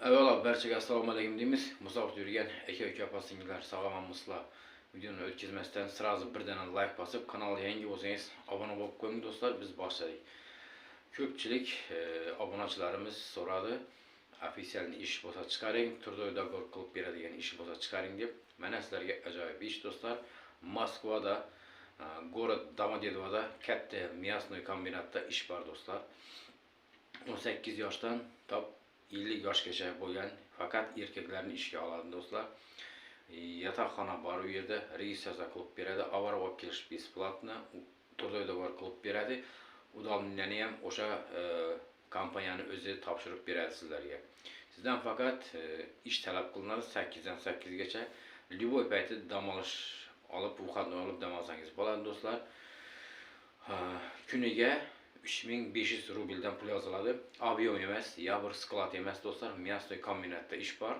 Evvela barchaga assalomu alaykum deymiz. Musofiqda yurgan aka opa-singillar sog'lommisizlar. Videoni o'tkazmasdan sразу birdan like bosib, kanalga yangi bo'lsangiz obuna bo'lib qo'ying do'stlar. Biz boshladik. Ko'pchilik obunachilarimiz so'radi. Ofisial ish bo'lsa chiqaring, turli dogovor qilib beradigan ish bo'lsa chiqaring deb. Mana sizlarga ajoyib ish do'stlar. Moskvada, город Домодедовоda katta мясной kombinatda ish bor do'stlar. 18 yoshdan top 50 yoshgacha bo'lgan faqat erkaklarni ishga oladi do'stlar. Yotoqxona bor, u yerda registratsiya qilib beradi, avara olib kelish besplatno, turli dogovor qilib beradi. Udalniyani ham o'sha kompaniyani o'zi topshirib beradi sizlarga. Sizdan faqat ish talab qilinadi 8 dan 8 gacha. Любой paytda dam olish olib, ovqatni olib dam olsangiz bo'ladi do'stlar. Kuniga 3500 rubldan pul yoziladi. Avion emas, ya bir sklad emas do'stlar, мясной kombinatda ish bor.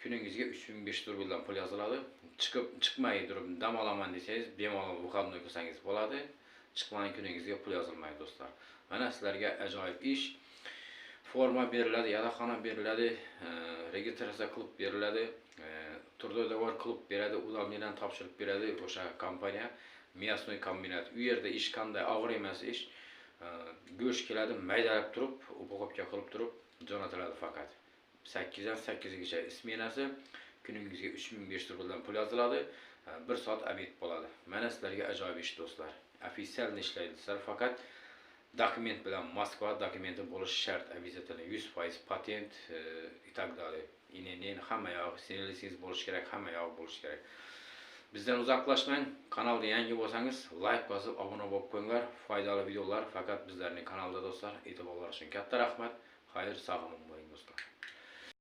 Kuningizga 3500 rubldan pul yoziladi. Chiqmay turib dam olaman desangiz, bemalol ovqatni qilsangiz bo'ladi. Chiqmagan kuningizga pul yozilmaydi do'stlar. Mana sizlarga ajoyib ish. Forma beriladi, yotoqxona beriladi, registratsiya qilib beriladi, turli dogovor qilib beradi, udalniyadan topshirib beradi o'sha kompaniya. мясной kombinat. U yerda ish qanday og'ir emas ish. Go'sht keladi, maydalab turib, upoqobga qilib turib jo'natiladi faqat. 8 dan 8 gacha smenasi, kuningizga 3500 rubldan pul yoziladi, 1 soat obed bo'ladi. Mana sizlarga ajoyib ish do'stlar. Ofisial ishlaydilar, faqat dokument bilan Moskva dokumenti bo'lishi shart, обязательно 100% patent и так далее. Inen hamma yoq, sinirlisingiz bo'lishi kerak, hamma yoq bo'lishi kerak. Bizdan uzoqlashmang. Kanalga yangi bo'lsangiz, like bosib, obuna bo'lib qo'yinglar. Foydali videolar faqat bizlarning kanalda do'stlar. E'tiborlar uchun katta rahmat. Xayr, sog'lom bo'ling do'stlar.